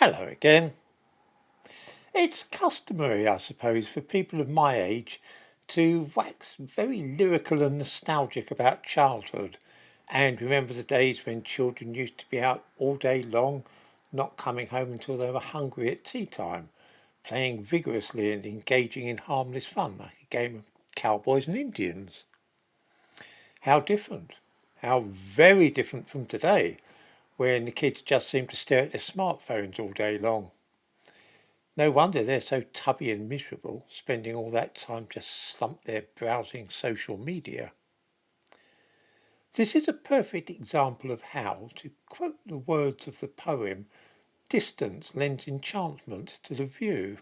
Hello again. It's customary, I suppose, for people of my age to wax very lyrical and nostalgic about childhood and remember the days when children used to be out all day long, not coming home until they were hungry at tea time, playing vigorously and engaging in harmless fun like a game of cowboys and Indians. How different, how very different from today, when the kids just seem to stare at their smartphones all day long. No wonder they're so tubby and miserable, spending all that time just slumped there browsing social media. This is a perfect example of how, to quote the words of the poem, distance lends enchantment to the view.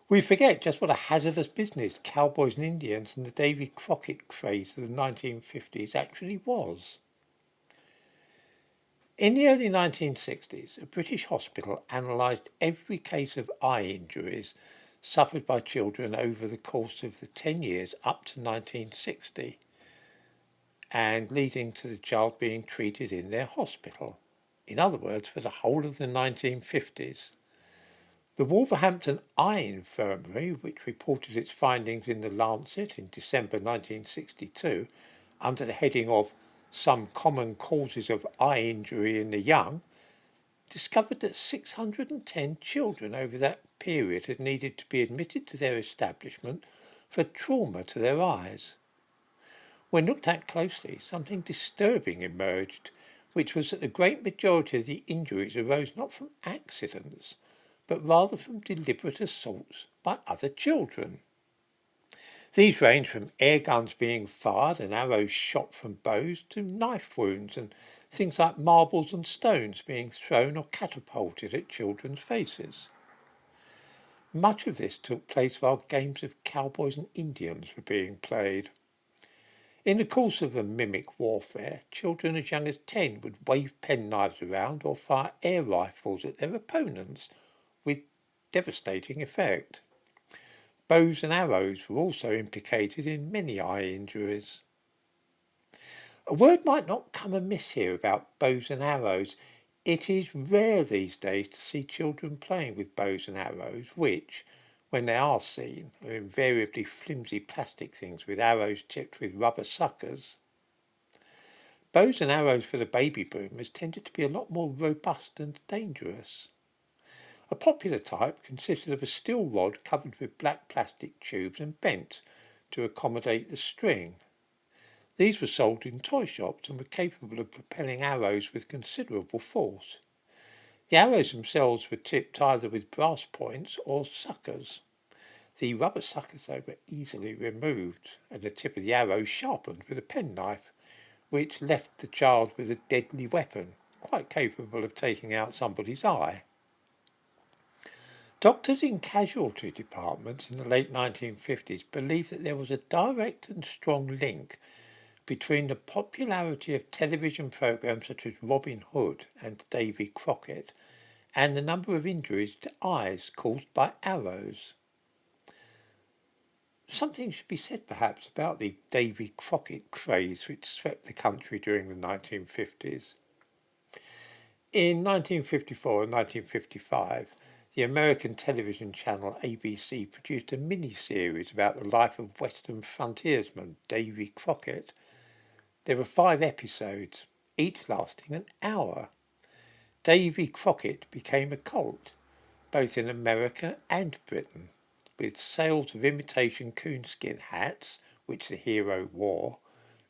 We forget just what a hazardous business cowboys and Indians and the Davy Crockett craze of the 1950s actually was. In the early 1960s, a British hospital analysed every case of eye injuries suffered by children over the course of the 10 years up to 1960 and leading to the child being treated in their hospital. In other words, for the whole of the 1950s. The Wolverhampton Eye Infirmary, which reported its findings in the Lancet in December 1962 under the heading of Some Common Causes of Eye Injury in the Young, discovered that 610 children over that period had needed to be admitted to their establishment for trauma to their eyes. When looked at closely, something disturbing emerged, which was that the great majority of the injuries arose not from accidents, but rather from deliberate assaults by other children. These range from air guns being fired and arrows shot from bows to knife wounds and things like marbles and stones being thrown or catapulted at children's faces. Much of this took place while games of cowboys and Indians were being played. In the course of a mimic warfare, children as young as 10 would wave penknives around or fire air rifles at their opponents with devastating effect. Bows and arrows were also implicated in many eye injuries. A word might not come amiss here about bows and arrows. It is rare these days to see children playing with bows and arrows, which, when they are seen, are invariably flimsy plastic things with arrows tipped with rubber suckers. Bows and arrows for the baby boomers tended to be a lot more robust and dangerous. A popular type consisted of a steel rod covered with black plastic tubes and bent to accommodate the string. These were sold in toy shops and were capable of propelling arrows with considerable force. The arrows themselves were tipped either with brass points or suckers. The rubber suckers, though, were easily removed and the tip of the arrow sharpened with a penknife, which left the child with a deadly weapon, quite capable of taking out somebody's eye. Doctors in casualty departments in the late 1950s believed that there was a direct and strong link between the popularity of television programs such as Robin Hood and Davy Crockett and the number of injuries to eyes caused by arrows. Something should be said perhaps about the Davy Crockett craze which swept the country during the 1950s. In 1954 and 1955, the American television channel ABC produced a mini-series about the life of Western frontiersman Davy Crockett. There were 5 episodes, each lasting an hour. Davy Crockett became a cult, both in America and Britain, with sales of imitation coonskin hats, which the hero wore,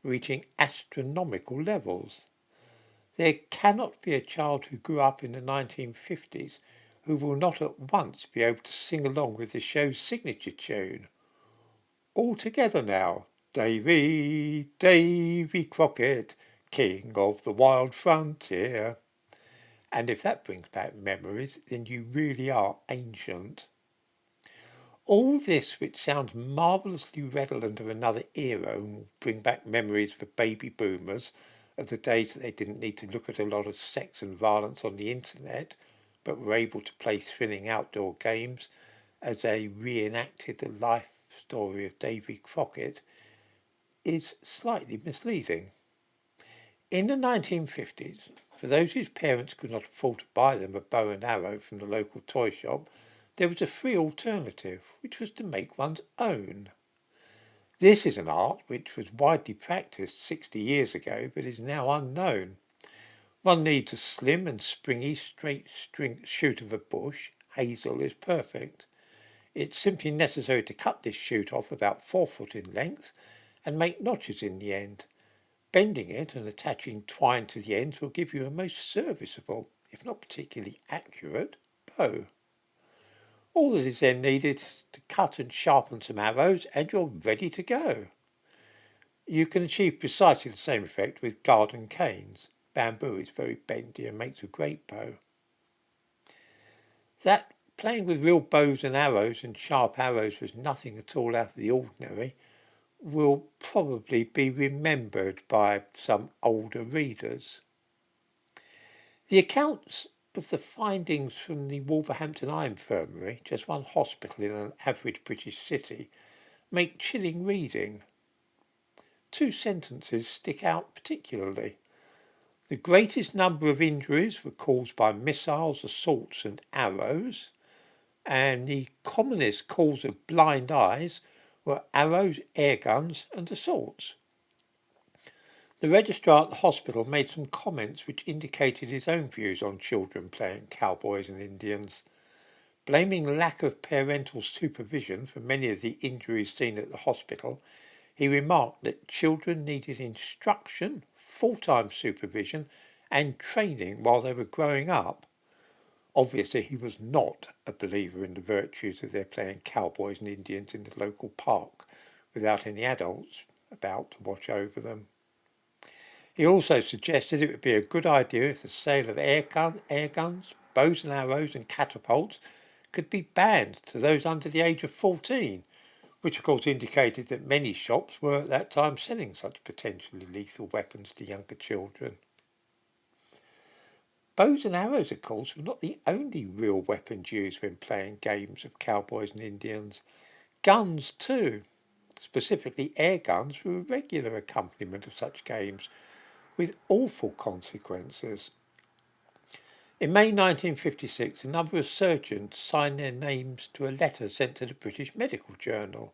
reaching astronomical levels. There cannot be a child who grew up in the 1950s who will not at once be able to sing along with the show's signature tune. All together now. Davy, Davy Crockett, king of the wild frontier. And if that brings back memories, then you really are ancient. All this, which sounds marvellously redolent of another era and will bring back memories for baby boomers of the days that they didn't need to look at a lot of sex and violence on the internet, but were able to play thrilling outdoor games as they reenacted the life story of Davy Crockett, is slightly misleading. In the 1950s, For those whose parents could not afford to buy them a bow and arrow from the local toy shop, there was a free alternative, which was to make one's own. This is an art which was widely practiced 60 years ago, but is now unknown. One needs a slim and springy straight shoot of a bush. Hazel is perfect. It's simply necessary to cut this shoot off about 4 foot in length and make notches in the end. Bending it and attaching twine to the ends will give you a most serviceable, if not particularly accurate, bow. All that is then needed is to cut and sharpen some arrows and you're ready to go. You can achieve precisely the same effect with garden canes. Bamboo is very bendy and makes a great bow. That playing with real bows and arrows and sharp arrows was nothing at all out of the ordinary will probably be remembered by some older readers. The accounts of the findings from the Wolverhampton Eye Infirmary, just one hospital in an average British city, make chilling reading. 2 sentences stick out particularly. The greatest number of injuries were caused by missiles, assaults and arrows, and the commonest cause of blind eyes were arrows, air guns and assaults. The registrar at the hospital made some comments which indicated his own views on children playing cowboys and Indians. Blaming lack of parental supervision for many of the injuries seen at the hospital, he remarked that children needed instruction, full-time supervision and training while they were growing up. Obviously, he was not a believer in the virtues of their playing cowboys and Indians in the local park without any adults about to watch over them. He also suggested it would be a good idea if the sale of air guns, bows and arrows and catapults could be banned to those under the age of 14, which of course indicated that many shops were at that time selling such potentially lethal weapons to younger children. Bows and arrows, of course, were not the only real weapons used when playing games of cowboys and Indians. Guns, too, specifically air guns, were a regular accompaniment of such games, with awful consequences. In May 1956, a number of surgeons signed their names to a letter sent to the British Medical Journal.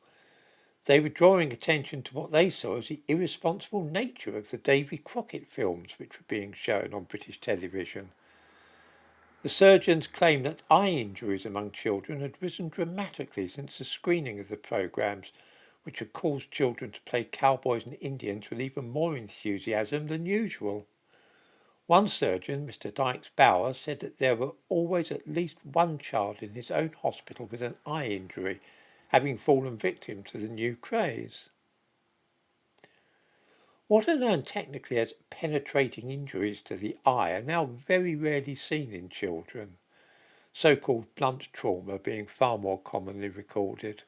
They were drawing attention to what they saw as the irresponsible nature of the Davy Crockett films which were being shown on British television. The surgeons claimed that eye injuries among children had risen dramatically since the screening of the programmes, which had caused children to play cowboys and Indians with even more enthusiasm than usual. One surgeon, Mr. Dykes Bauer, said that there were always at least one child in his own hospital with an eye injury, having fallen victim to the new craze. What are known technically as penetrating injuries to the eye are now very rarely seen in children, so-called blunt trauma being far more commonly recorded.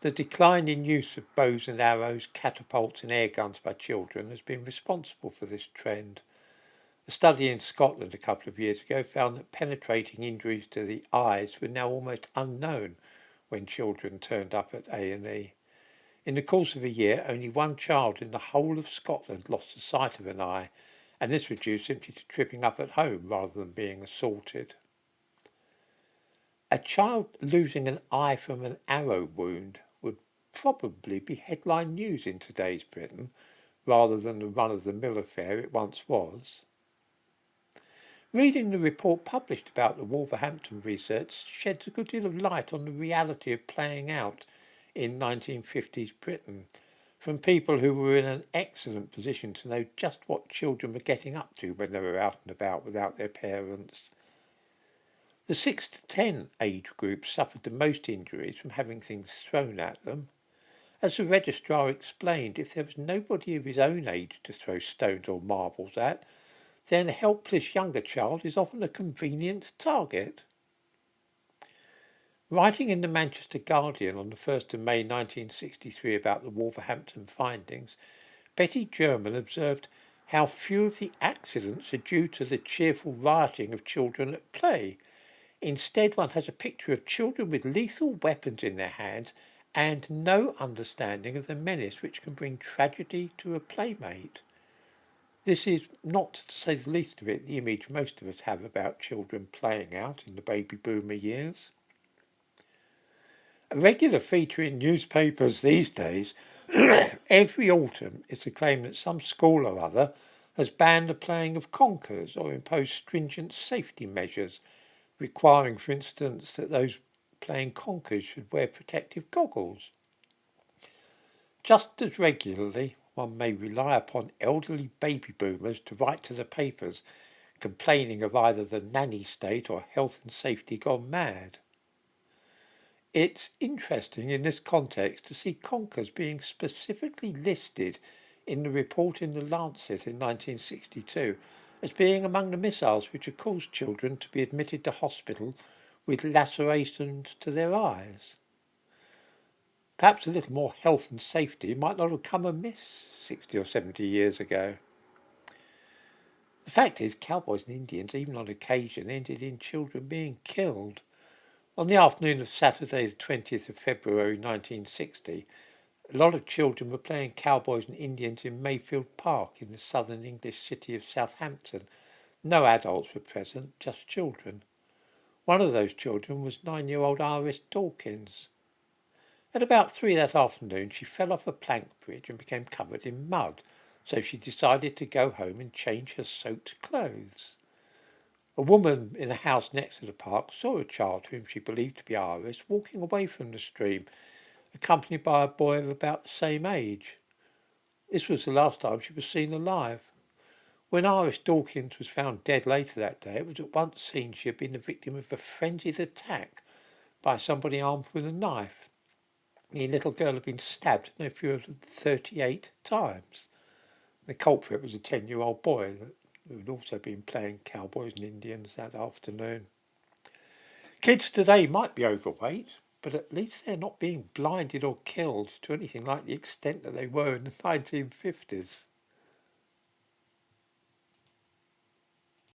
The decline in use of bows and arrows, catapults and air guns by children has been responsible for this trend. A study in Scotland a couple of years ago found that penetrating injuries to the eyes were now almost unknown when children turned up at A&E. In the course of a year, only one child in the whole of Scotland lost the sight of an eye, and this was due simply to tripping up at home rather than being assaulted. A child losing an eye from an arrow wound would probably be headline news in today's Britain, rather than the run-of-the-mill affair it once was. Reading the report published about the Wolverhampton research sheds a good deal of light on the reality of playing out in 1950s Britain, from people who were in an excellent position to know just what children were getting up to when they were out and about without their parents. The 6 to 10 age group suffered the most injuries from having things thrown at them. As the registrar explained, if there was nobody of his own age to throw stones or marbles at, then a helpless younger child is often a convenient target. Writing in the Manchester Guardian on the 1st of May 1963 about the Wolverhampton findings, Betty German observed how few of the accidents are due to the cheerful rioting of children at play. Instead, one has a picture of children with lethal weapons in their hands and no understanding of the menace which can bring tragedy to a playmate. This is not, to say the least of it, the image most of us have about children playing out in the baby boomer years. A regular feature in newspapers these days, every autumn, is the claim that some school or other has banned the playing of conkers or imposed stringent safety measures, requiring, for instance, that those playing conkers should wear protective goggles. Just as regularly, one may rely upon elderly baby boomers to write to the papers complaining of either the nanny state or health and safety gone mad. It's interesting in this context to see conkers being specifically listed in the report in the Lancet in 1962 as being among the missiles which had caused children to be admitted to hospital with lacerations to their eyes. Perhaps a little more health and safety might not have come amiss 60 or 70 years ago. The fact is, cowboys and Indians, even on occasion, ended in children being killed. On the afternoon of Saturday the 20th of February 1960, a lot of children were playing cowboys and Indians in Mayfield Park in the southern English city of Southampton. No adults were present, just children. One of those children was 9-year-old Iris Dawkins. At about 3 that afternoon, she fell off a plank bridge and became covered in mud, so she decided to go home and change her soaked clothes. A woman in a house next to the park saw a child whom she believed to be Iris walking away from the stream, accompanied by a boy of about the same age. This was the last time she was seen alive. When Iris Dawkins was found dead later that day, it was at once seen she had been the victim of a frenzied attack by somebody armed with a knife. The little girl had been stabbed no fewer than 38 times. The culprit was a 10-year-old boy who had also been playing cowboys and Indians that afternoon. Kids today might be overweight, but at least they're not being blinded or killed to anything like the extent that they were in the 1950s.